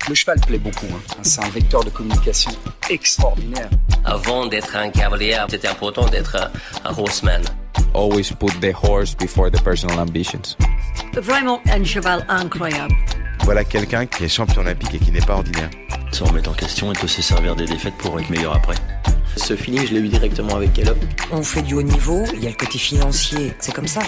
Le cheval plaît beaucoup, C'est un vecteur de communication extraordinaire. Avant d'être un cavalier, c'était important d'être un horseman. Always put the horse before the personal ambitions. Vraiment un cheval incroyable. Voilà quelqu'un qui est champion olympique et qui n'est pas ordinaire. Se remettre en question et peut se servir des défaites pour être meilleur après. Ce feeling, je l'ai eu directement avec Caleb. On fait du haut niveau, il y a le côté financier, c'est comme ça.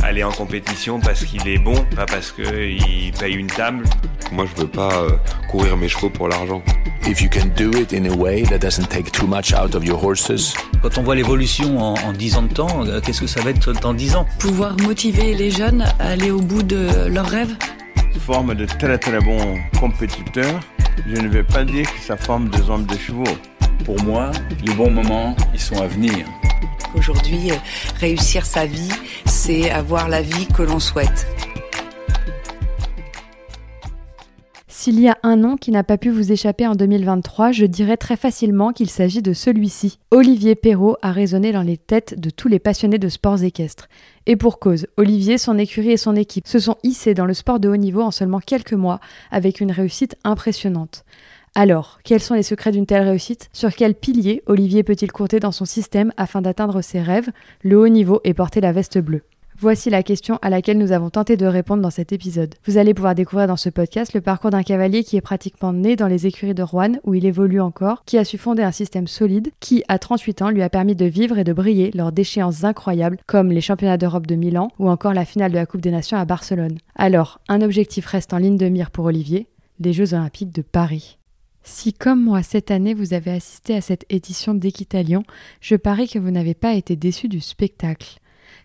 Aller en compétition parce qu'il est bon, pas parce qu'il paye une table. Moi, je veux pas courir mes chevaux pour l'argent. If you can do it in a way that doesn't take too much out of your horses. Quand on voit l'évolution en 10 ans de temps, qu'est-ce que ça va être dans 10 ans ? Pouvoir motiver les jeunes à aller au bout de leurs rêves. Forme de très très bons compétiteurs. Je ne vais pas dire que ça forme des hommes de chevaux. Pour moi, les bons moments, ils sont à venir. Aujourd'hui, réussir sa vie, c'est avoir la vie que l'on souhaite. S'il y a un nom qui n'a pas pu vous échapper en 2023, je dirais très facilement qu'il s'agit de celui-ci. Olivier Perrault a résonné dans les têtes de tous les passionnés de sports équestres. Et pour cause, Olivier, son écurie et son équipe se sont hissés dans le sport de haut niveau en seulement quelques mois, avec une réussite impressionnante. Alors, quels sont les secrets d'une telle réussite ? Sur quel pilier Olivier peut-il compter dans son système afin d'atteindre ses rêves, le haut niveau et porter la veste bleue ? Voici la question à laquelle nous avons tenté de répondre dans cet épisode. Vous allez pouvoir découvrir dans ce podcast le parcours d'un cavalier qui est pratiquement né dans les écuries de Roanne, où il évolue encore, qui a su fonder un système solide, qui, à 38 ans, lui a permis de vivre et de briller lors d'échéances incroyables, comme les championnats d'Europe de Milan ou encore la finale de la Coupe des Nations à Barcelone. Alors, un objectif reste en ligne de mire pour Olivier, les Jeux Olympiques de Paris. Si, comme moi, cette année, vous avez assisté à cette édition d'Équitalion, je parie que vous n'avez pas été déçus du spectacle.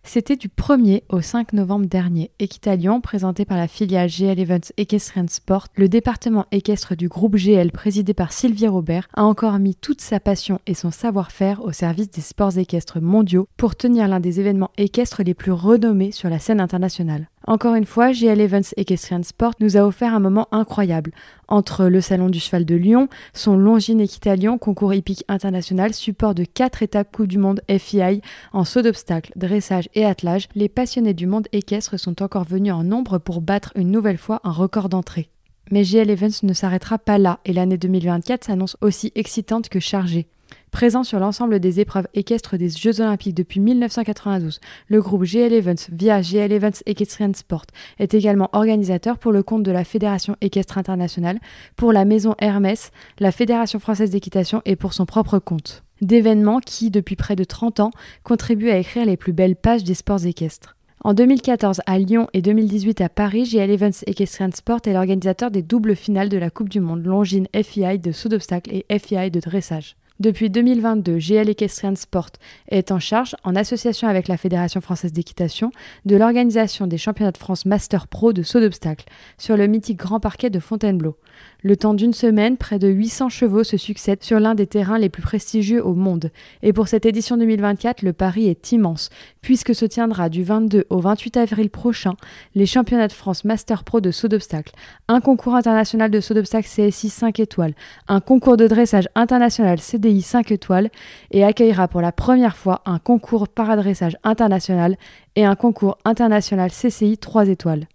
C'était du 1er au 5 novembre dernier. Équitalion, présenté par la filiale GL Events Equestrian Sport, le département équestre du groupe GL présidé par Sylvie Robert, a encore mis toute sa passion et son savoir-faire au service des sports équestres mondiaux pour tenir l'un des événements équestres les plus renommés sur la scène internationale. Encore une fois, GL Events Equestrian Sport nous a offert un moment incroyable. Entre le Salon du Cheval de Lyon, son Longines Équitalion, concours hippique international, support de 4 étapes Coupe du Monde FIA en saut d'obstacles, dressage et attelage, les passionnés du monde équestre sont encore venus en nombre pour battre une nouvelle fois un record d'entrée. Mais GL Events ne s'arrêtera pas là et l'année 2024 s'annonce aussi excitante que chargée. Présent sur l'ensemble des épreuves équestres des Jeux Olympiques depuis 1992, le groupe GL Events via GL Events Equestrian Sport est également organisateur pour le compte de la Fédération équestre internationale, pour la maison Hermès, la Fédération française d'équitation et pour son propre compte. D'événements qui, depuis près de 30 ans, contribuent à écrire les plus belles pages des sports équestres. En 2014 à Lyon et 2018 à Paris, GL Events Equestrian Sport est l'organisateur des doubles finales de la Coupe du Monde Longines FIA de saut d'obstacles et FIA de dressage. Depuis 2022, GL Equestrian Sport est en charge, en association avec la Fédération française d'équitation, de l'organisation des championnats de France Master Pro de saut d'obstacles sur le mythique Grand Parquet de Fontainebleau. Le temps d'une semaine, près de 800 chevaux se succèdent sur l'un des terrains les plus prestigieux au monde. Et pour cette édition 2024, le pari est immense, puisque se tiendra du 22 au 28 avril prochain les championnats de France Master Pro de saut d'obstacles, un concours international de saut d'obstacles CSI 5 étoiles, un concours de dressage international CDI 5 étoiles et accueillera pour la première fois un concours paradressage international et un concours international CCI 3 étoiles.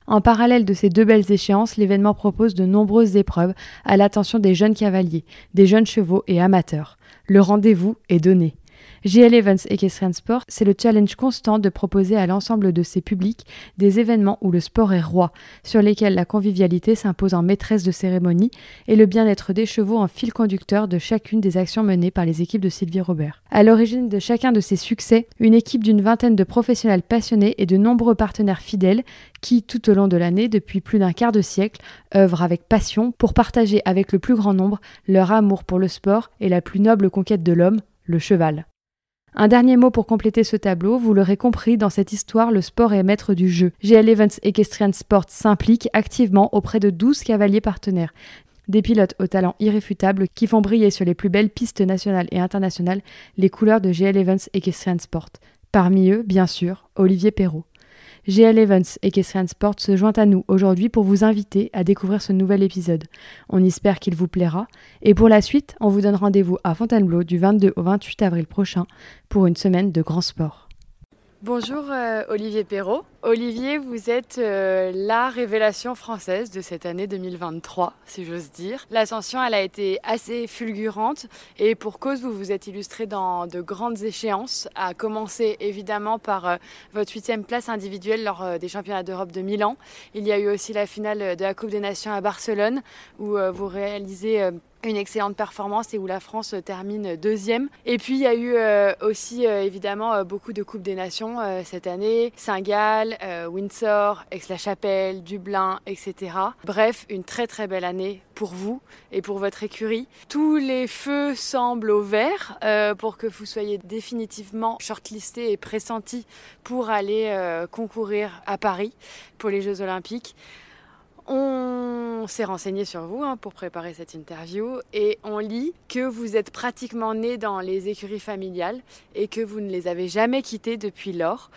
En parallèle de ces deux belles échéances, l'événement propose de nombreuses épreuves à l'attention des jeunes cavaliers, des jeunes chevaux et amateurs. Le rendez-vous est donné. GL Events Equestrian Sport, c'est le challenge constant de proposer à l'ensemble de ses publics des événements où le sport est roi, sur lesquels la convivialité s'impose en maîtresse de cérémonie et le bien-être des chevaux en fil conducteur de chacune des actions menées par les équipes de Sylvie Robert. À l'origine de chacun de ces succès, une équipe d'une vingtaine de professionnels passionnés et de nombreux partenaires fidèles qui, tout au long de l'année, depuis plus d'un quart de siècle, œuvrent avec passion pour partager avec le plus grand nombre leur amour pour le sport et la plus noble conquête de l'homme, le cheval. Un dernier mot pour compléter ce tableau, vous l'aurez compris, dans cette histoire, le sport est maître du jeu. GL Events Equestrian Sport s'implique activement auprès de 12 cavaliers partenaires. Des pilotes au talent irréfutable qui font briller sur les plus belles pistes nationales et internationales les couleurs de GL Events Equestrian Sport. Parmi eux, bien sûr, Olivier Perrault. GL Events Equestrian Sport se joint à nous aujourd'hui pour vous inviter à découvrir ce nouvel épisode. On espère qu'il vous plaira. Et pour la suite, on vous donne rendez-vous à Fontainebleau du 22 au 28 avril prochain pour une semaine de grand sport. Bonjour Olivier Perrault. Olivier, vous êtes la révélation française de cette année 2023, si j'ose dire. L'ascension, elle a été assez fulgurante et pour cause, vous vous êtes illustré dans de grandes échéances, à commencer évidemment par votre 8e place individuelle lors des championnats d'Europe de Milan. Il y a eu aussi la finale de la Coupe des Nations à Barcelone où vous réalisez une excellente performance et où la France termine 2e. Et puis il y a eu aussi évidemment beaucoup de Coupes des Nations cette année, Saint-Gall, Windsor, Aix-la-Chapelle, Dublin, etc. Bref, une très très belle année pour vous et pour votre écurie. Tous les feux semblent au vert pour que vous soyez définitivement shortlisté et pressenti pour aller concourir à Paris pour les Jeux Olympiques. On s'est renseigné sur vous pour préparer cette interview et on lit que vous êtes pratiquement né dans les écuries familiales et que vous ne les avez jamais quittées depuis lors.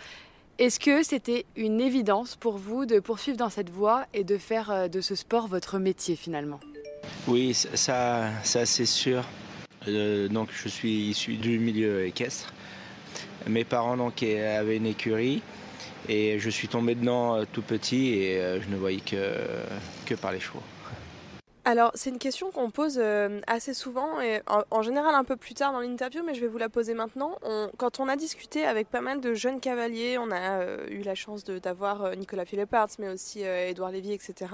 Est-ce que c'était une évidence pour vous de poursuivre dans cette voie et de faire de ce sport votre métier finalement ? Oui, ça c'est sûr. Donc je suis issu du milieu équestre. Mes parents donc avaient une écurie. Et je suis tombé dedans tout petit et je ne voyais que par les chevaux. Alors, c'est une question qu'on pose assez souvent et en général un peu plus tard dans l'interview, mais je vais vous la poser maintenant. Quand on a discuté avec pas mal de jeunes cavaliers, on a eu la chance d'avoir Nicolas Philipparts, mais aussi Édouard Lévy, etc.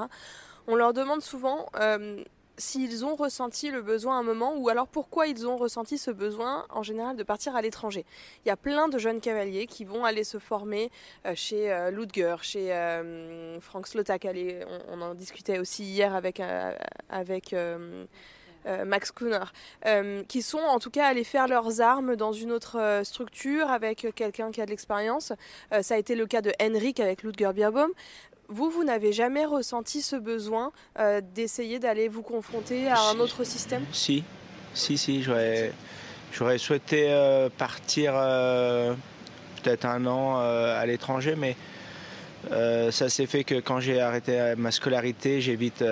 On leur demande souvent s'ils ont ressenti le besoin à un moment ou alors pourquoi ils ont ressenti ce besoin en général de partir à l'étranger. Il y a plein de jeunes cavaliers qui vont aller se former chez Ludger, chez Frank Slotak. On en discutait aussi hier avec Max Kuhner, qui sont en tout cas allés faire leurs armes dans une autre structure avec quelqu'un qui a de l'expérience. Ça a été le cas de Henrik avec Ludger Beerbaum. Vous n'avez jamais ressenti ce besoin d'essayer d'aller vous confronter à un autre système ? Si, j'aurais souhaité partir peut-être 1 an à l'étranger, mais ça s'est fait que quand j'ai arrêté ma scolarité, j'ai vite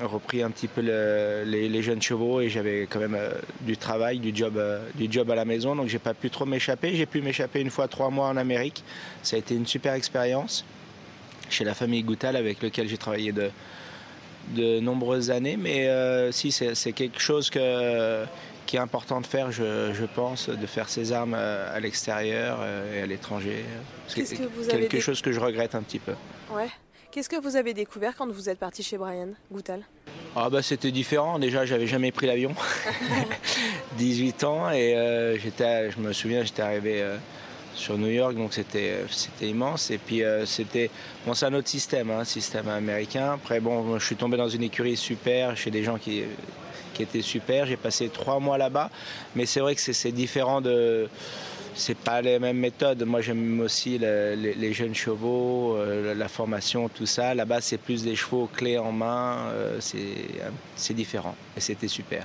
repris un petit peu les jeunes chevaux et j'avais quand même du travail, du job à la maison, donc j'ai pas pu trop m'échapper. J'ai pu m'échapper une fois 3 mois en Amérique, ça a été une super expérience. Chez la famille Goutal avec lequel j'ai travaillé de nombreuses années, mais si c'est quelque chose qui est important de faire, je pense, de faire ses armes à l'extérieur et à l'étranger. C'est quelque chose que je regrette un petit peu. Ouais. Qu'est-ce que vous avez découvert quand vous êtes parti chez Brian Goutal ? C'était différent. Déjà, j'avais jamais pris l'avion. 18 ans et je me souviens, j'étais arrivé sur New York, donc c'était immense. Et puis c'est un autre système, un système américain. Après je suis tombé dans une écurie super, chez des gens qui étaient super. J'ai passé 3 mois là-bas, mais c'est vrai que c'est différent c'est pas les mêmes méthodes. Moi j'aime aussi les jeunes chevaux, la formation, tout ça. Là-bas c'est plus des chevaux clés en main, c'est différent et c'était super.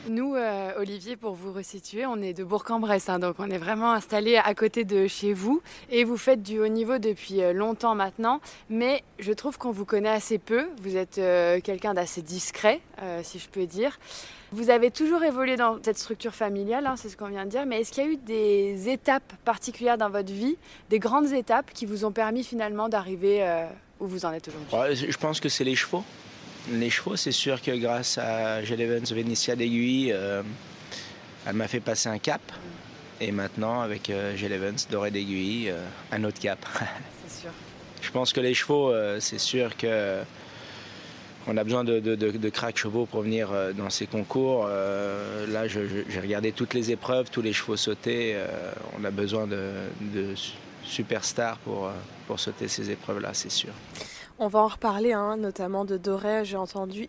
Nous, Olivier, pour vous resituer, on est de Bourg-en-Bresse, donc on est vraiment installé à côté de chez vous. Et vous faites du haut niveau depuis longtemps maintenant, mais je trouve qu'on vous connaît assez peu. Vous êtes quelqu'un d'assez discret, si je peux dire. Vous avez toujours évolué dans cette structure familiale, c'est ce qu'on vient de dire, mais est-ce qu'il y a eu des étapes particulières dans votre vie, des grandes étapes qui vous ont permis finalement d'arriver où vous en êtes aujourd'hui ? Je pense que c'est les chevaux. Les chevaux, c'est sûr que grâce à Jill Evans, Vénitia d'Aiguille, elle m'a fait passer un cap. Et maintenant, avec Jill Evans, Doré d'Aiguille, un autre cap. C'est sûr. Je pense que les chevaux, c'est sûr qu'on a besoin de cracks chevaux pour venir dans ces concours. Là, j'ai regardé toutes les épreuves, tous les chevaux sautés. On a besoin de superstars pour sauter ces épreuves-là, c'est sûr. On va en reparler, notamment de Doré. J'ai entendu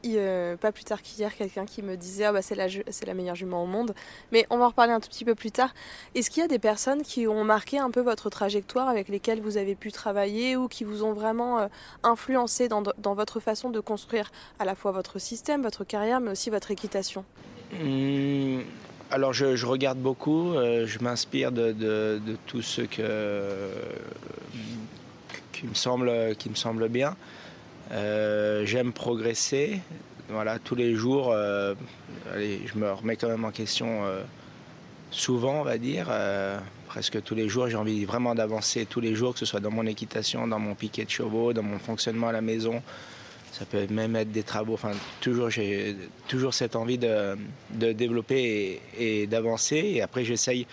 pas plus tard qu'hier quelqu'un qui me disait c'est la meilleure jument au monde. Mais on va en reparler un tout petit peu plus tard. Est-ce qu'il y a des personnes qui ont marqué un peu votre trajectoire, avec lesquelles vous avez pu travailler ou qui vous ont vraiment influencé dans votre façon de construire à la fois votre système, votre carrière, mais aussi votre équitation ? Alors je regarde beaucoup, je m'inspire de tout ce qui me semble bien. J'aime progresser. Voilà, tous les jours, je me remets quand même en question souvent, on va dire. presque tous les jours. J'ai envie vraiment d'avancer tous les jours, que ce soit dans mon équitation, dans mon piquet de chevaux, dans mon fonctionnement à la maison. Ça peut même être des travaux. Enfin, j'ai toujours cette envie de développer et d'avancer. Et après, j'essaye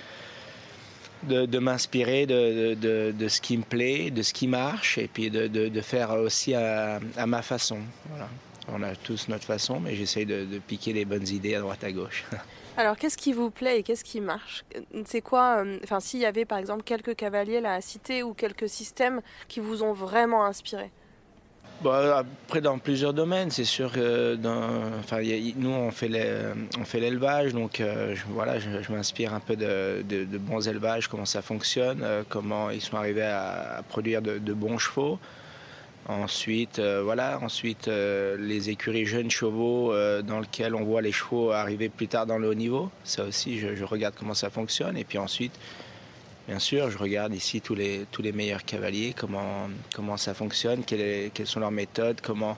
de m'inspirer de ce qui me plaît, de ce qui marche, et puis de faire aussi à ma façon. Voilà. On a tous notre façon, mais j'essaye de piquer les bonnes idées à droite à gauche. Alors, qu'est-ce qui vous plaît et qu'est-ce qui marche? C'est quoi, s'il y avait par exemple quelques cavaliers là à citer ou quelques systèmes qui vous ont vraiment inspiré? Bon, après, dans plusieurs domaines, c'est sûr que nous, on fait l'élevage, donc je m'inspire un peu de bons élevages, comment ça fonctionne, comment ils sont arrivés à produire de bons chevaux. Ensuite, les écuries jeunes chevaux dans lesquelles on voit les chevaux arriver plus tard dans le haut niveau. Ça aussi, je regarde comment ça fonctionne. Et puis ensuite, bien sûr, je regarde ici tous les meilleurs cavaliers, comment ça fonctionne, quelles sont leurs méthodes, comment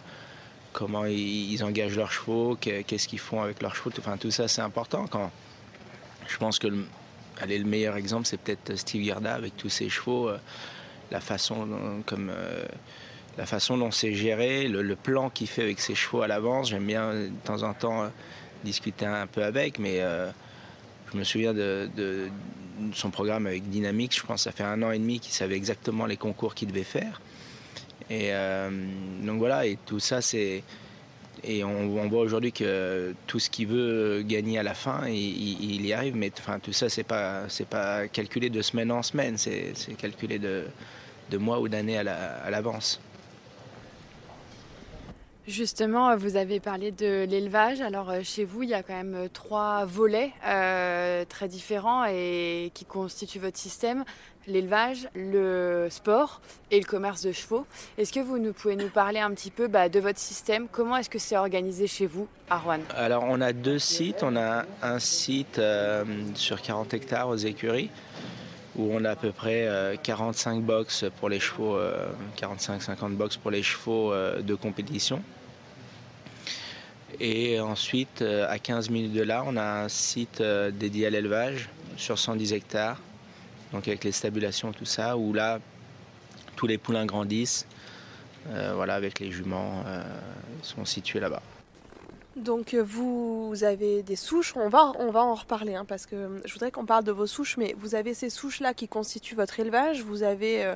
ils engagent leurs chevaux, qu'est-ce qu'ils font avec leurs chevaux. Enfin, tout ça, c'est important. Je pense que le meilleur exemple, c'est peut-être Steve Gerda avec tous ses chevaux, la façon dont c'est géré, le plan qu'il fait avec ses chevaux à l'avance. J'aime bien de temps en temps discuter un peu avec, mais je me souviens de son programme avec Dynamix. Je pense que ça fait 1 an et demi qu'il savait exactement les concours qu'il devait faire. Et donc voilà, et tout ça, et on voit aujourd'hui que tout ce qu'il veut gagner à la fin, il y arrive. Mais enfin, tout ça, c'est pas calculé de semaine en semaine, c'est calculé de mois ou d'années à l'avance. Justement, vous avez parlé de l'élevage. Alors chez vous, il y a quand même 3 volets très différents et qui constituent votre système. L'élevage, le sport et le commerce de chevaux. Est-ce que vous pouvez nous parler un petit peu de votre système? Comment est-ce que c'est organisé chez vous, à Roanne? Alors on a 2 sites. On a un site sur 40 hectares aux écuries, où on a à peu près 45 box pour les chevaux, 45-50 box pour les chevaux de compétition. Et ensuite, à 15 minutes de là, on a un site dédié à l'élevage sur 110 hectares, donc avec les stabulations, tout ça, où là, tous les poulains grandissent, avec les juments, ils sont situés là-bas. Donc vous avez des souches, on va en reparler parce que je voudrais qu'on parle de vos souches, mais vous avez ces souches-là qui constituent votre élevage, vous avez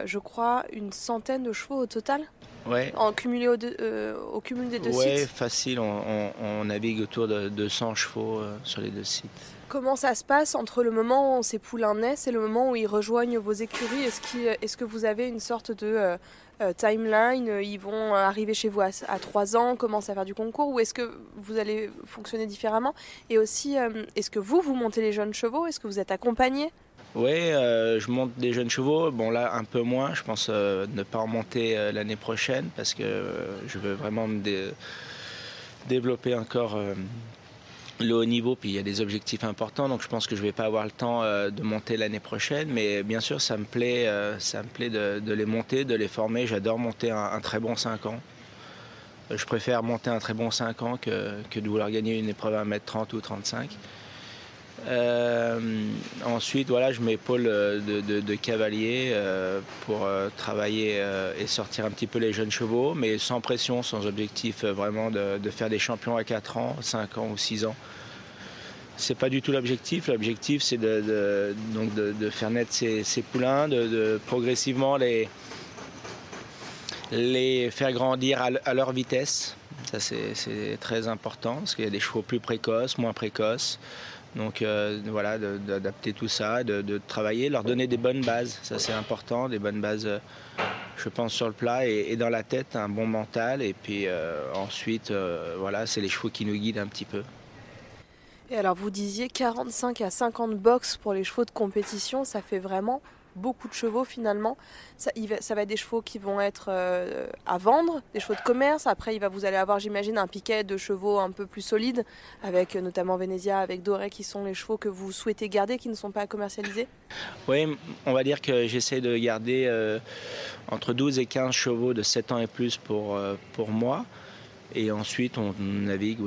je crois une centaine de chevaux au total? Ouais. Au cumul des 2 sites? Oui, facile, on navigue autour de 200 chevaux sur les 2 sites. Comment ça se passe entre le moment où ces poulains naissent et le moment où ils rejoignent vos écuries? Est-ce que vous avez une sorte de timeline? Ils vont arriver chez vous à 3 ans, commencer à faire du concours, ou est-ce que vous allez fonctionner différemment? Et aussi, est-ce que vous montez les jeunes chevaux? Est-ce que vous êtes accompagné? Oui, je monte des jeunes chevaux. Bon, là, un peu moins. Je pense ne pas en monter l'année prochaine parce que je veux vraiment me développer encore le haut niveau. Puis il y a des objectifs importants, donc je pense que je ne vais pas avoir le temps de monter l'année prochaine. Mais bien sûr, ça me plaît de les monter, de les former. J'adore monter un très bon 5 ans. Je préfère monter un très bon 5 ans que de vouloir gagner une épreuve à 1m30 ou 35. Ensuite, je m'épaule de cavaliers pour travailler et sortir un petit peu les jeunes chevaux, mais sans pression, sans objectif vraiment de faire des champions à 4 ans, 5 ans ou 6 ans. C'est pas du tout l'objectif. L'objectif, c'est de faire naître ces poulains, de progressivement les faire grandir à leur vitesse. Ça, c'est très important, parce qu'il y a des chevaux plus précoces, moins précoces. Donc d'adapter tout ça, de travailler, leur donner des bonnes bases, ça c'est important, des bonnes bases, je pense, sur le plat et dans la tête, un bon mental. Et puis ensuite, c'est les chevaux qui nous guident un petit peu. Et alors vous disiez 45 à 50 box pour les chevaux de compétition, ça fait vraiment beaucoup de chevaux finalement. Ça va être des chevaux qui vont être à vendre, des chevaux de commerce. Après, vous allez avoir, j'imagine, un piquet de chevaux un peu plus solides, avec notamment Venezia, avec Doré, qui sont les chevaux que vous souhaitez garder, qui ne sont pas commercialisés. Oui, on va dire que j'essaie de garder entre 12 et 15 chevaux de 7 ans et plus pour moi. Et ensuite, on navigue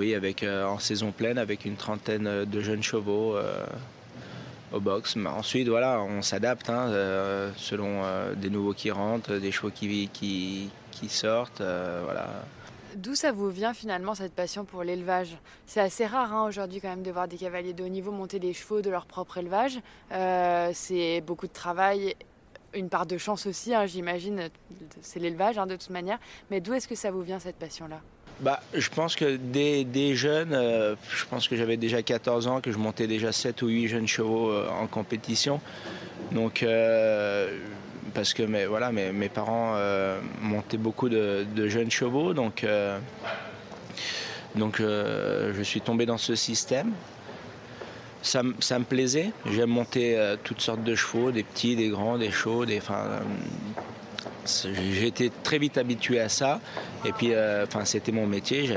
en saison pleine avec une trentaine de jeunes chevaux. au box. Mais ensuite, voilà, on s'adapte selon des nouveaux qui rentrent, des chevaux qui sortent. Voilà. D'où ça vous vient finalement cette passion pour l'élevage? C'est assez rare aujourd'hui quand même de voir des cavaliers de haut niveau monter des chevaux de leur propre élevage. C'est beaucoup de travail, une part de chance aussi, j'imagine, c'est l'élevage de toute manière. Mais d'où est-ce que ça vous vient cette passion-là? Je pense que dès jeune, je pense que j'avais déjà 14 ans, que je montais déjà 7 ou 8 jeunes chevaux en compétition. Donc, parce que mes parents montaient beaucoup de jeunes chevaux, donc je suis tombé dans ce système. Ça me plaisait, j'aime monter toutes sortes de chevaux, des petits, des grands, des chauds, j'ai été très vite habitué à ça, et puis c'était mon métier,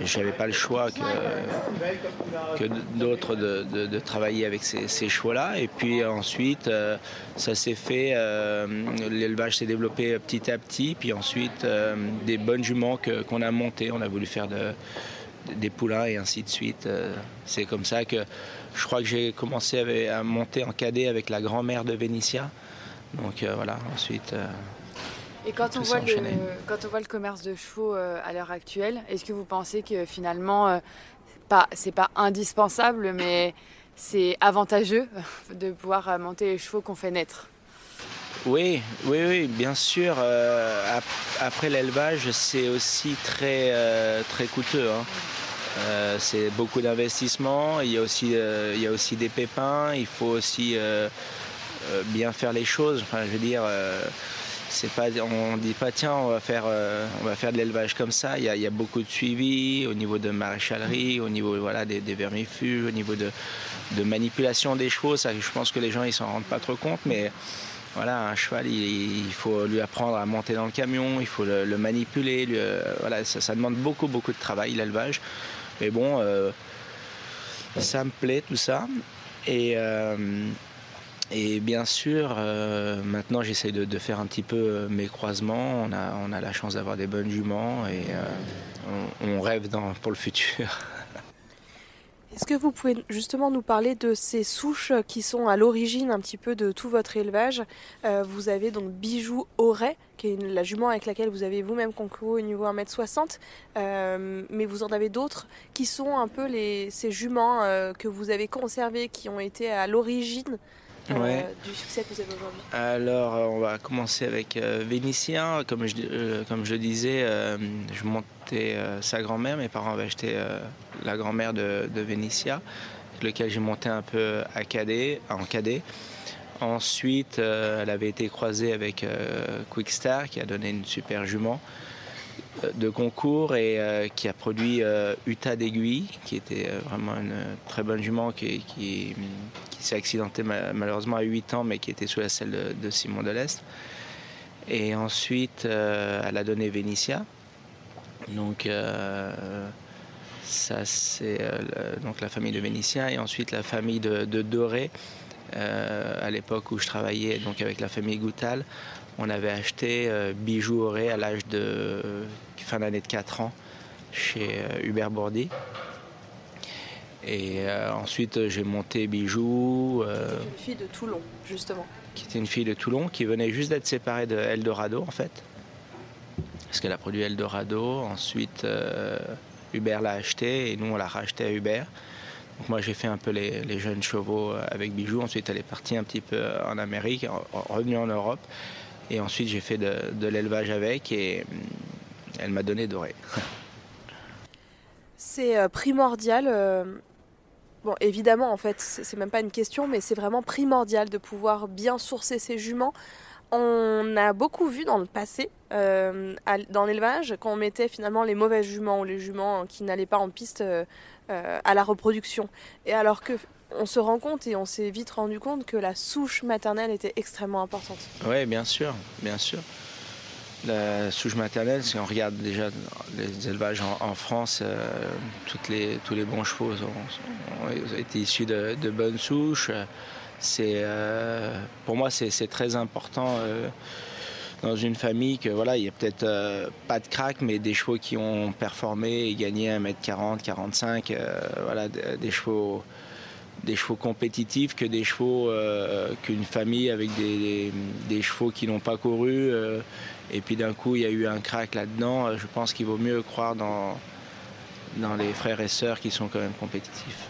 j'avais pas le choix que d'autres de travailler avec ces chevaux-là. Et puis ensuite ça s'est fait, l'élevage s'est développé petit à petit, puis ensuite des bonnes juments qu'on a montées, on a voulu faire des poulains et ainsi de suite. C'est comme ça que je crois que j'ai commencé à monter en cadet avec la grand-mère de Vénitia. Donc ensuite... Et quand on voit le commerce de chevaux à l'heure actuelle, est-ce que vous pensez que finalement, c'est pas indispensable, mais c'est avantageux de pouvoir monter les chevaux qu'on fait naître? Oui, bien sûr. Après l'élevage, c'est aussi très coûteux. C'est beaucoup d'investissements, il y a aussi des pépins, il faut aussi bien faire les choses. Je veux dire, on ne dit pas tiens, on va faire de l'élevage comme ça. Il y a beaucoup de suivi au niveau de maréchalerie, au niveau des vermifuges, au niveau de manipulation des chevaux. Ça, je pense que les gens ils s'en rendent pas trop compte, mais un cheval, il faut lui apprendre à monter dans le camion, il faut le manipuler. Ça demande beaucoup de travail, l'élevage. Mais bon, ça me plaît tout ça. Et bien sûr, maintenant j'essaie de faire un petit peu mes croisements. On a la chance d'avoir des bonnes juments et on rêve pour le futur. Est-ce que vous pouvez justement nous parler de ces souches qui sont à l'origine un petit peu de tout votre élevage? Vous avez donc Bijou Auray, qui est la jument avec laquelle vous avez vous-même concouru au niveau 1m60, mais vous en avez d'autres qui sont un peu ces juments que vous avez conservés, qui ont été à l'origine du succès que vous avez aujourd'hui. Alors, on va commencer avec Vénitien. Comme je le disais, je montais sa grand-mère. Mes parents avaient acheté la grand-mère de Vénitia, avec lequel j'ai monté un peu en cadet. Ensuite, elle avait été croisée avec Quickstar, qui a donné une super jument de concours et qui a produit Uta d'Aiguille, qui était vraiment une très bonne jument qui s'est accidentée malheureusement à 8 ans, mais qui était sous la selle de Simon Delestre. Et ensuite, elle a donné Vénitia. Donc ça c'est donc la famille de Vénitia, et ensuite la famille de Doré. À l'époque où je travaillais donc avec la famille Goutal, on avait acheté Bijou Auray à l'âge de fin d'année de 4 ans chez Hubert Bourdi. Et ensuite j'ai monté Bijou. Une fille de Toulon, justement. Qui était une fille de Toulon, qui venait juste d'être séparée de Eldorado en fait. Parce qu'elle a produit Eldorado. Ensuite Hubert l'a acheté et nous on l'a racheté à Hubert. Donc moi j'ai fait un peu les jeunes chevaux avec Bijou. Ensuite elle est partie un petit peu en Amérique, revenue en Europe. Et ensuite j'ai fait de l'élevage avec et elle m'a donné Doré. C'est primordial. Bon, évidemment, en fait, c'est même pas une question, mais c'est vraiment primordial de pouvoir bien sourcer ses juments. On a beaucoup vu dans le passé, dans l'élevage, quand on mettait finalement les mauvaises juments ou les juments qui n'allaient pas en piste à la reproduction. Et alors que on se rend compte et on s'est vite rendu compte que la souche maternelle était extrêmement importante. Oui, bien sûr, bien sûr. La souche maternelle, si on regarde déjà les élevages en France, tous les bons chevaux ont été issus de bonnes souches. Pour moi, c'est très important dans une famille que voilà, il y a peut-être pas de crack, mais des chevaux qui ont performé et gagné 1m40, 45, voilà, des chevaux chevaux compétitifs que des chevaux qu'une famille avec des chevaux qui n'ont pas couru. Et puis d'un coup, il y a eu un crack là-dedans. Je pense qu'il vaut mieux croire dans les frères et sœurs qui sont quand même compétitifs.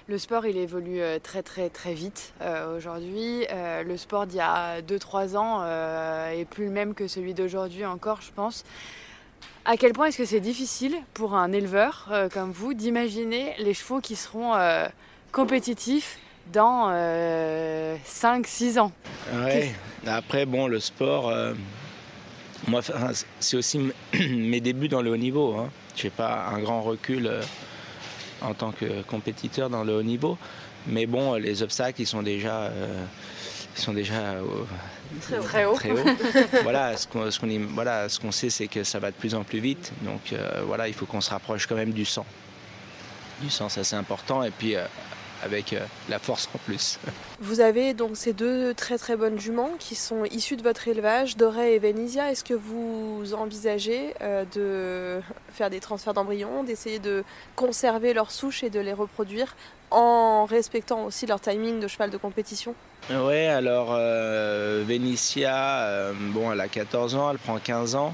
Le sport, il évolue très très très vite aujourd'hui. Le sport d'il y a 2-3 ans est plus le même que celui d'aujourd'hui encore, je pense. À quel point est-ce que c'est difficile pour un éleveur comme vous d'imaginer les chevaux qui seront compétitifs dans 5-6 ans? Ouais. Après, bon, le sport, moi, c'est aussi mes débuts dans le haut niveau. Hein. Je n'ai pas un grand recul en tant que compétiteur dans le haut niveau. Mais bon, les obstacles, ils sont déjà très haut. Voilà, ce qu'on sait, c'est que ça va de plus en plus vite. Donc voilà, il faut qu'on se rapproche quand même du 100. Du 100, ça c'est important. Et puis avec la force en plus. Vous avez donc ces 2 très très bonnes juments qui sont issues de votre élevage, Doré et Venisia. Est-ce que vous envisagez de faire des transferts d'embryons, d'essayer de conserver leurs souches et de les reproduire en respectant aussi leur timing de cheval de compétition? Ouais, alors Venisia, bon, elle a 14 ans, elle prend 15 ans.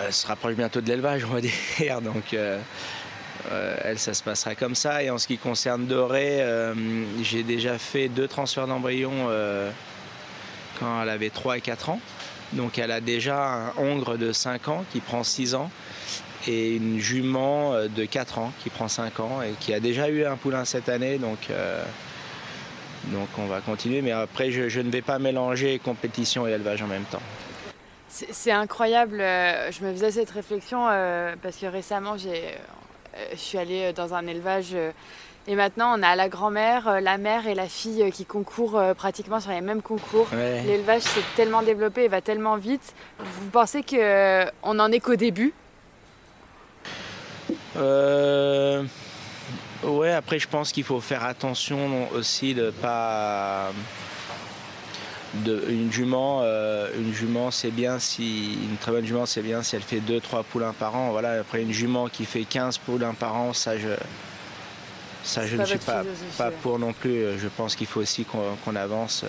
Elle se rapproche bientôt de l'élevage, on va dire. Donc elle, ça se passera comme ça. Et en ce qui concerne Doré, j'ai déjà fait 2 transferts d'embryons quand elle avait 3 et 4 ans. Donc elle a déjà un hongre de 5 ans qui prend 6 ans et une jument de 4 ans qui prend 5 ans et qui a déjà eu un poulain cette année. Donc on va continuer. Mais après, je ne vais pas mélanger compétition et élevage en même temps. C'est incroyable. Je me faisais cette réflexion parce que récemment, je suis allée dans un élevage et maintenant on a la grand-mère, la mère et la fille qui concourent pratiquement sur les mêmes concours. Ouais. L'élevage s'est tellement développé et va tellement vite. Vous pensez qu'on n'en est qu'au début? Ouais, après je pense qu'il faut faire attention aussi de pas... Une jument, c'est bien si une très bonne jument, c'est bien si elle fait 2-3 poulains par an. Voilà. Après une jument qui fait 15 poulains par an, ça je ne suis pas pour non plus. Je pense qu'il faut aussi qu'on avance.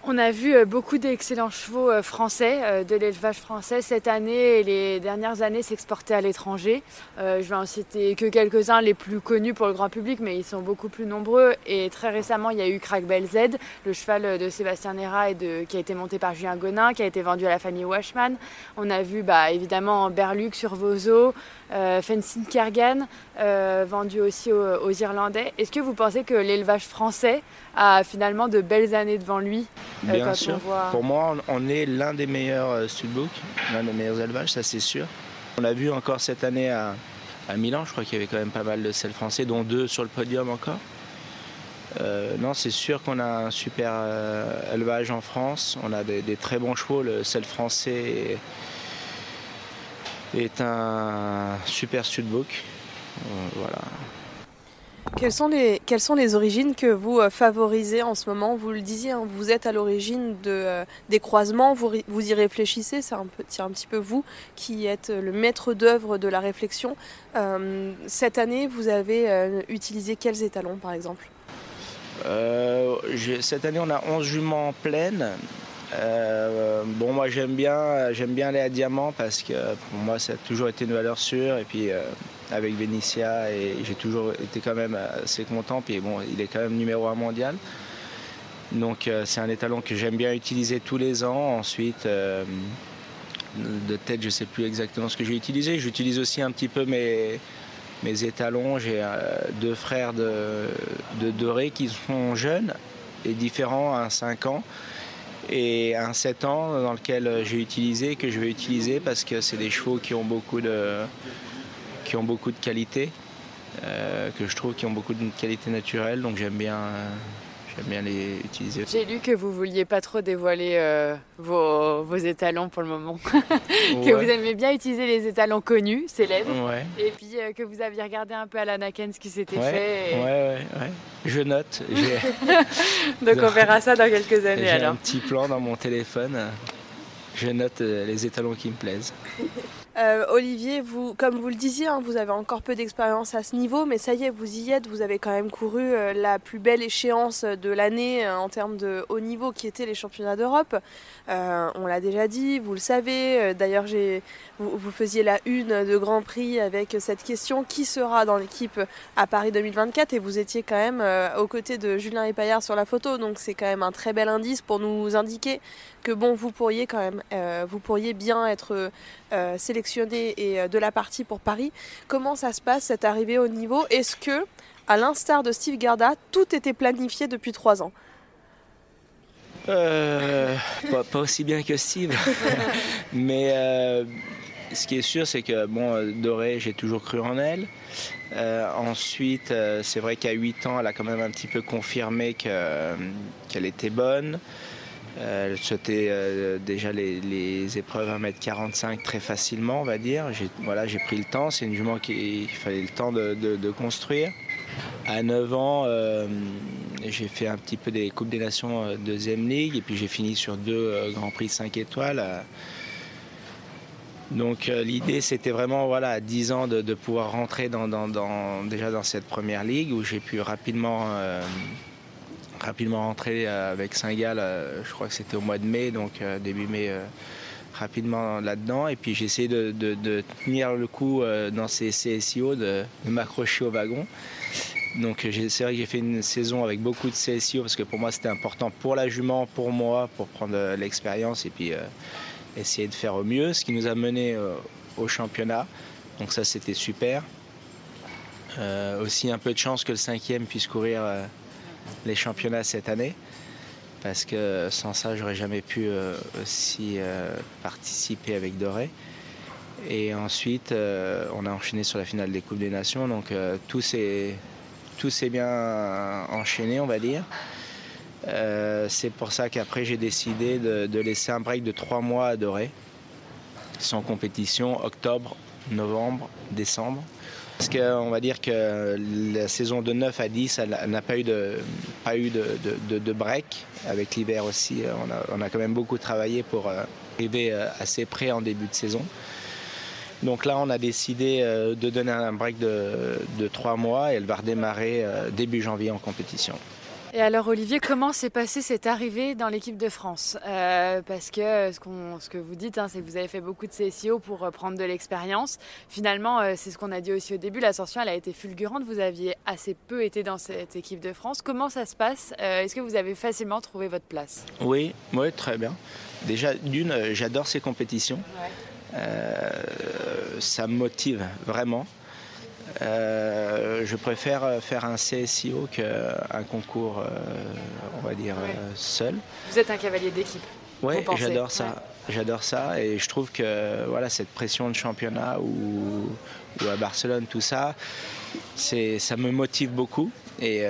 On a vu beaucoup d'excellents chevaux français, de l'élevage français cette année et les dernières années s'exporter à l'étranger. Je vais en citer que quelques-uns, les plus connus pour le grand public, mais ils sont beaucoup plus nombreux. Et très récemment, il y a eu Crack Bell Z, le cheval de Sébastien Nera qui a été monté par Julien Gonin, qui a été vendu à la famille Washman. On a vu évidemment Berluc sur Vozo, Fencing Kergan, vendu aussi aux Irlandais. Est-ce que vous pensez que l'élevage français a finalement de belles années devant lui? Bien sûr. Pour moi, on est l'un des meilleurs studbooks, l'un des meilleurs élevages, ça c'est sûr. On l'a vu encore cette année à Milan, je crois qu'il y avait quand même pas mal de selles français, dont 2 sur le podium encore. Non, c'est sûr qu'on a un super élevage en France. On a des très bons chevaux. Le selle français est un super studbook. Voilà. Quelles sont les origines que vous favorisez en ce moment? Vous le disiez, hein, vous êtes à l'origine des croisements, vous y réfléchissez, c'est un petit peu vous qui êtes le maître d'œuvre de la réflexion. Cette année, vous avez utilisé quels étalons par exemple? Cette année, on a 11 juments pleines. Bon, moi j'aime bien aller à diamant parce que pour moi ça a toujours été une valeur sûre et puis avec Venisia et j'ai toujours été quand même assez content, puis bon, il est quand même numéro 1 mondial, donc c'est un étalon que j'aime bien utiliser tous les ans. Ensuite de tête je sais plus exactement ce que j'ai utilisé, j'utilise aussi un petit peu mes étalons. J'ai 2 frères de Doré qui sont jeunes et différents, un 5 ans et un 7 ans dans lequel j'ai utilisé, que je vais utiliser parce que c'est des chevaux qui ont beaucoup de qualité, que je trouve qui ont beaucoup de qualité naturelle, donc j'aime bien les utiliser. J'ai lu que vous vouliez pas trop dévoiler vos étalons pour le moment, que vous aimez bien utiliser les étalons connus, célèbres, et puis que vous aviez regardé un peu à l'Anaken ce qui s'était fait. Ouais. Je note. Donc on verra ça dans quelques années alors. J'ai un petit plan dans mon téléphone. Je note les étalons qui me plaisent. Olivier, vous, comme vous le disiez, hein, vous avez encore peu d'expérience à ce niveau, mais ça y est, vous y êtes, vous avez quand même couru la plus belle échéance de l'année en termes de haut niveau qui étaient les championnats d'Europe. On l'a déjà dit, vous le savez, d'ailleurs vous faisiez la une de Grand Prix avec cette question, qui sera dans l'équipe à Paris 2024, et vous étiez quand même aux côtés de Julien Epaillard sur la photo, donc c'est quand même un très bel indice pour nous indiquer que bon, vous pourriez bien être sélectionné et de la partie pour Paris. Comment ça se passe cette arrivée au niveau? Est-ce que, à l'instar de Steve Gerda, tout était planifié depuis 3 ans? Pas aussi bien que Steve. Mais ce qui est sûr, c'est que Doré, j'ai toujours cru en elle. Ensuite, c'est vrai qu'à 8 ans, elle a quand même un petit peu confirmé qu'elle était bonne. Elle sautait déjà les épreuves 1m45 très facilement, on va dire. J'ai pris le temps. C'est une jument qu'il fallait le temps de construire. À 9 ans, j'ai fait un petit peu des Coupes des Nations deuxième ligue, et puis j'ai fini sur 2 Grands Prix 5 étoiles. Donc l'idée, c'était vraiment à 10 ans de pouvoir rentrer déjà dans cette première ligue, où j'ai pu rapidement rentrer avec Saint-Gall, je crois que c'était au mois de mai, donc début mai, rapidement là-dedans. Et puis j'ai essayé de tenir le coup dans ces CSIO, de m'accrocher au wagon. Donc c'est vrai que j'ai fait une saison avec beaucoup de CSIO, parce que pour moi c'était important pour la jument, pour moi, pour prendre l'expérience et puis essayer de faire au mieux, ce qui nous a mené au championnat. Donc ça, c'était super. Aussi un peu de chance que le 5e puisse courir les championnats cette année, parce que sans ça, j'aurais jamais pu aussi participer avec Doré. Et ensuite, on a enchaîné sur la finale des Coupes des Nations, donc tout s'est bien enchaîné, on va dire. C'est pour ça qu'après, j'ai décidé de laisser un break de 3 mois à Doré, sans compétition, octobre, novembre, décembre. Parce qu'on va dire que la saison de 9 à 10, elle n'a pas eu de break. Avec l'hiver aussi, on a quand même beaucoup travaillé pour arriver assez près en début de saison. Donc là, on a décidé de donner un break de 3 mois, et elle va redémarrer début janvier en compétition. Et alors Olivier, comment s'est passée cette arrivée dans l'équipe de France? Parce que ce que vous dites, c'est que vous avez fait beaucoup de CSIO pour prendre de l'expérience. Finalement, c'est ce qu'on a dit aussi au début, l'ascension elle a été fulgurante. Vous aviez assez peu été dans cette équipe de France. Comment ça se passe? Est-ce que vous avez facilement trouvé votre place? Oui, très bien. Déjà, j'adore ces compétitions. Ouais. Ça me motive vraiment. Je préfère faire un CSIO qu'un concours, on va dire, seul. Vous êtes un cavalier d'équipe. Oui, j'adore ça. Ouais. J'adore ça, et je trouve que cette pression de championnat ou à Barcelone, tout ça, ça me motive beaucoup, et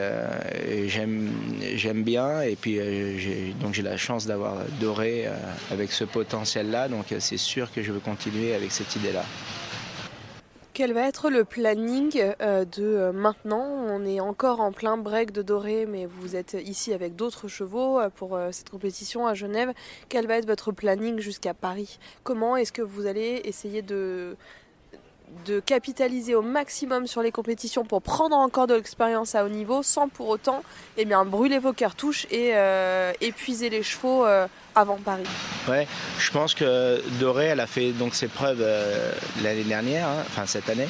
j'aime bien. Et puis j'ai la chance d'avoir Doré avec ce potentiel-là, donc c'est sûr que je veux continuer avec cette idée-là. Quel va être le planning de maintenant? On est encore en plein break de Doré, mais vous êtes ici avec d'autres chevaux pour cette compétition à Genève. Quel va être votre planning jusqu'à Paris? Comment est-ce que vous allez essayer de capitaliser au maximum sur les compétitions pour prendre encore de l'expérience à haut niveau, sans pour autant brûler vos cartouches et épuiser les chevaux avant Paris? Ouais, je pense que Doré, elle a fait donc ses preuves l'année dernière, cette année.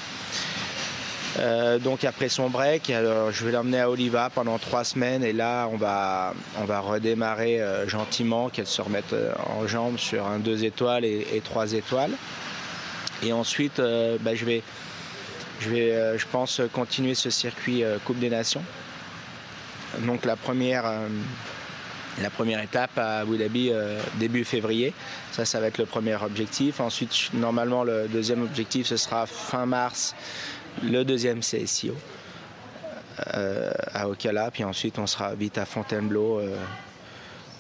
Donc après son break, alors, je vais l'emmener à Oliva pendant 3 semaines, et là on va redémarrer gentiment, qu'elle se remette en jambes sur un 2 étoiles et 3 étoiles. Et ensuite, je vais, je pense, continuer ce circuit Coupe des Nations. Donc la première étape à Abu Dhabi début février. Ça va être le premier objectif. Ensuite, normalement, le deuxième objectif, ce sera fin mars, le deuxième CSIO à Ocala. Puis ensuite, on sera vite à Fontainebleau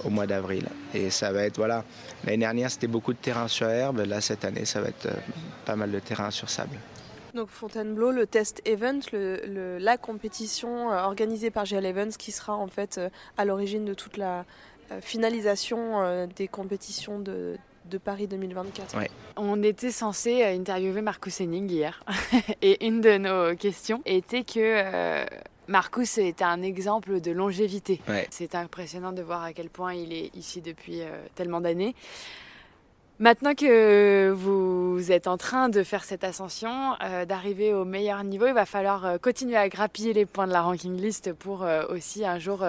au mois d'avril. Et ça va être, l'année dernière, c'était beaucoup de terrain sur herbe. Là, cette année, ça va être pas mal de terrain sur sable. Donc Fontainebleau, le test event, la compétition organisée par GL Events, qui sera en fait à l'origine de toute finalisation des compétitions de Paris 2024. Ouais. On était censé interviewer Marcus Henning hier et une de nos questions était que Marcus était un exemple de longévité. Ouais. C'est impressionnant de voir à quel point il est ici depuis tellement d'années. Maintenant que vous êtes en train de faire cette ascension, d'arriver au meilleur niveau, il va falloir continuer à grappiller les points de la ranking list pour aussi un jour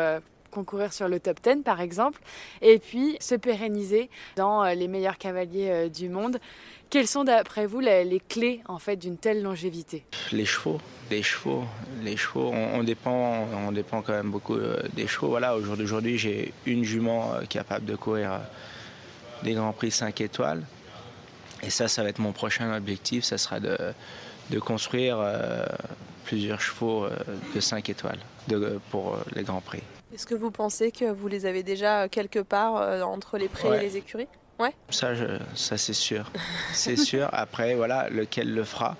concourir sur le top 10 par exemple, et puis se pérenniser dans les meilleurs cavaliers du monde. Quelles sont d'après vous les clés en fait d'une telle longévité ? Les chevaux, on dépend quand même beaucoup des chevaux. Voilà, au jour d'aujourd'hui, j'ai une jument capable de courir des Grands Prix 5 étoiles. Et ça va être mon prochain objectif, ça sera de construire plusieurs chevaux de 5 étoiles pour les Grands Prix. Est-ce que vous pensez que vous les avez déjà quelque part entre les prés et les écuries ? Ouais. Ça c'est sûr. C'est sûr. Après, voilà, lequel le fera,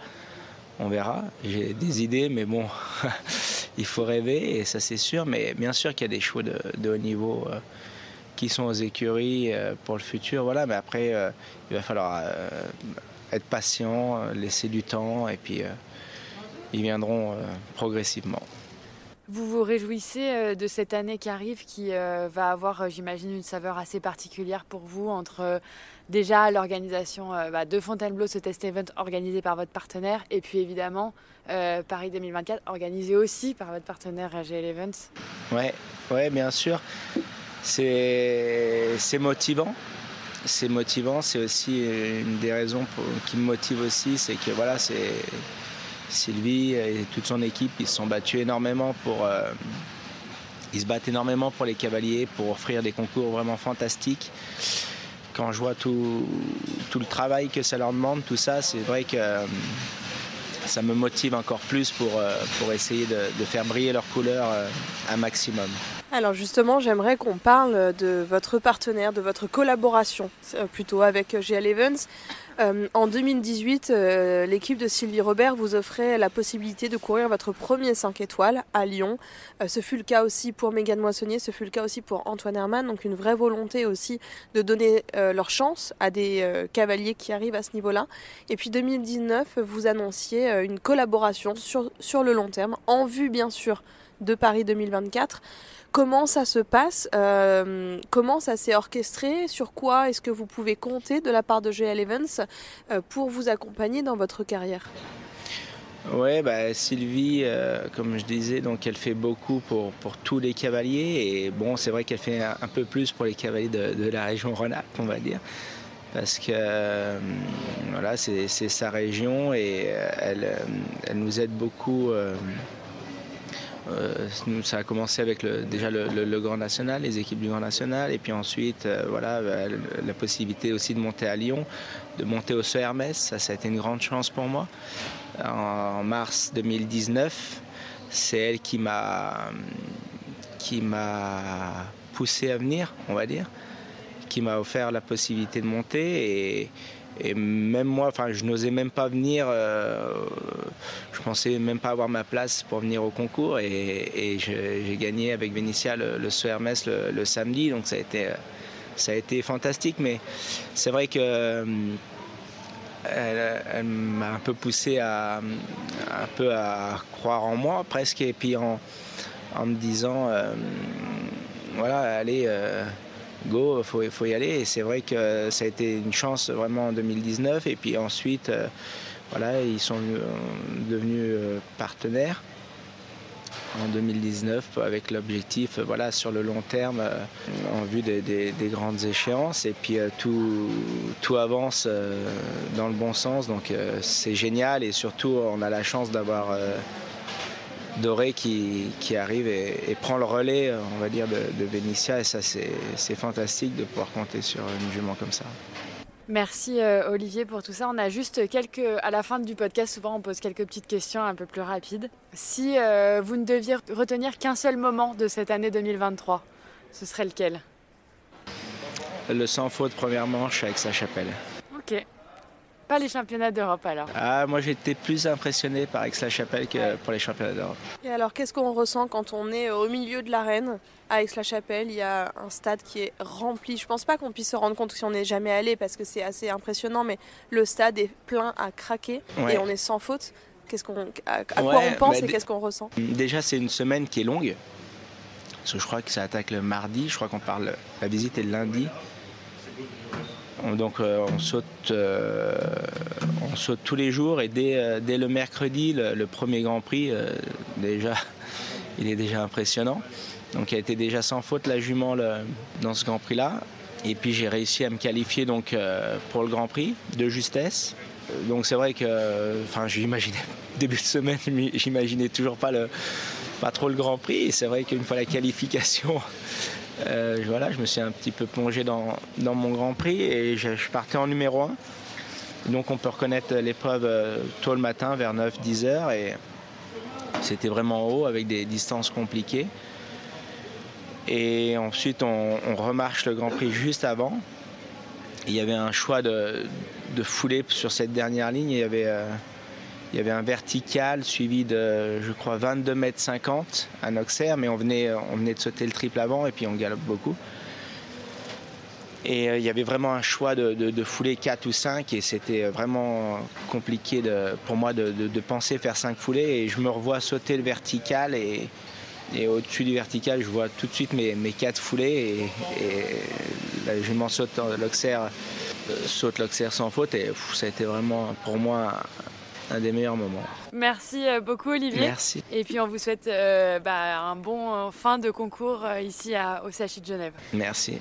on verra. J'ai des idées, mais bon, il faut rêver, et ça c'est sûr. Mais bien sûr qu'il y a des chevaux de haut niveau qui sont aux écuries pour le futur. Voilà, mais après, il va falloir être patient, laisser du temps, et puis ils viendront progressivement. Vous vous réjouissez de cette année qui arrive, qui va avoir, j'imagine, une saveur assez particulière pour vous, entre déjà l'organisation de Fontainebleau, ce test event organisé par votre partenaire, et puis évidemment Paris 2024, organisé aussi par votre partenaire GL Events. Ouais, bien sûr. C'est motivant. C'est motivant. C'est aussi une des raisons qui me motive aussi, c'est que voilà, c'est Sylvie et toute son équipe, ils se sont battus énormément ils se battent énormément pour les cavaliers, pour offrir des concours vraiment fantastiques. Quand je vois tout le travail que ça leur demande, tout ça, c'est vrai que ça me motive encore plus pour essayer de faire briller leurs couleurs un maximum. Alors justement, j'aimerais qu'on parle de votre partenaire, de votre collaboration plutôt avec GL Events. En 2018, l'équipe de Sylvie Robert vous offrait la possibilité de courir votre premier 5 étoiles à Lyon. Ce fut le cas aussi pour Mégane Moissonnier, ce fut le cas aussi pour Antoine Herman. Donc une vraie volonté aussi de donner leur chance à des cavaliers qui arrivent à ce niveau-là. Et puis 2019, vous annonciez une collaboration sur le long terme, en vue bien sûr de Paris 2024. Comment ça se passe ? Comment ça s'est orchestré ? Sur quoi est-ce que vous pouvez compter de la part de GL Events pour vous accompagner dans votre carrière ? Oui, Sylvie, comme je disais, donc elle fait beaucoup pour tous les cavaliers. Et bon, c'est vrai qu'elle fait un peu plus pour les cavaliers de la région Rhône-Alpes, on va dire. Parce que voilà, c'est sa région, et elle nous aide beaucoup. Ça a commencé avec déjà le Grand National, les équipes du Grand National, et puis ensuite la possibilité aussi de monter à Lyon, de monter au Hermès. Ça a été une grande chance pour moi. En mars 2019, c'est elle qui m'a poussé à venir, on va dire, qui m'a offert la possibilité de monter, et même moi, je n'osais même pas venir, je pensais même pas avoir ma place pour venir au concours, et j'ai gagné avec Vénitia le Saut Hermès le samedi, donc ça a été fantastique. Mais c'est vrai que elle m'a un peu poussé à croire en moi presque, et puis en me disant voilà, allez, go, faut y aller. Et c'est vrai que ça a été une chance vraiment en 2019, et puis ensuite ils sont devenus partenaires en 2019 avec l'objectif sur le long terme en vue des grandes échéances, et puis tout avance dans le bon sens, donc c'est génial. Et surtout on a la chance d'avoir Doré qui arrive et prend le relais, on va dire, de Vénitia, et ça c'est fantastique de pouvoir compter sur une jument comme ça. Merci Olivier pour tout ça. On a juste à la fin du podcast, souvent on pose quelques petites questions un peu plus rapides. Si vous ne deviez retenir qu'un seul moment de cette année 2023, ce serait lequel ? Le sans faute première manche avec Aix-la-Chapelle. Ok. pas les championnats d'Europe alors? Moi j'étais plus impressionné par Aix-la-Chapelle que pour les championnats d'Europe. Et alors qu'est-ce qu'on ressent quand on est au milieu de l'arène à Aix-la-Chapelle? Il y a un stade qui est rempli. Je pense pas qu'on puisse se rendre compte si on n'est jamais allé parce que c'est assez impressionnant, mais le stade est plein à craquer et on est sans faute. À quoi on pense et qu'est-ce qu'on ressent? Déjà c'est une semaine qui est longue. Parce que je crois que ça attaque le mardi, je crois la visite est le lundi. Donc on saute tous les jours et dès le mercredi, le premier Grand Prix, il est déjà impressionnant. Donc il a été déjà sans faute la jument dans ce Grand Prix-là. Et puis j'ai réussi à me qualifier donc, pour le Grand Prix de justesse. Donc c'est vrai que j'imaginais, début de semaine, j'imaginais toujours pas trop le Grand Prix. Et c'est vrai qu'une fois la qualification, je me suis un petit peu plongé dans mon Grand Prix et je partais en numéro 1. Donc on peut reconnaître l'épreuve tôt le matin vers 9-10 heures et c'était vraiment haut avec des distances compliquées. Et ensuite on remarche le Grand Prix juste avant. Il y avait un choix de foulée sur cette dernière ligne. Il y avait un vertical suivi de, je crois, 22,50 m à Auxerre, mais on venait de sauter le triple avant et puis on galope beaucoup. Et il y avait vraiment un choix de foulée 4 ou 5 et c'était vraiment compliqué pour moi de penser faire 5 foulées. Et je me revois sauter le vertical et au-dessus du vertical, je vois tout de suite mes 4 foulées et la jument saute l'Auxerre sans faute et ça a été vraiment pour moi un des meilleurs moments. Merci beaucoup Olivier. Merci. Et puis on vous souhaite un bon fin de concours ici au CHU de Genève. Merci.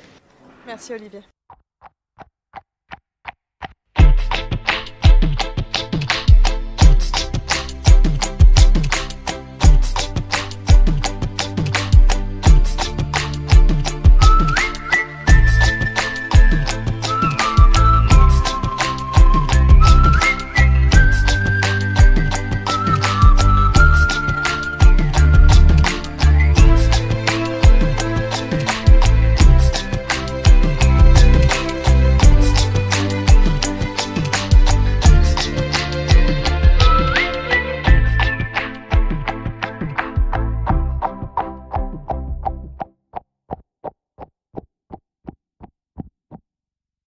Merci Olivier.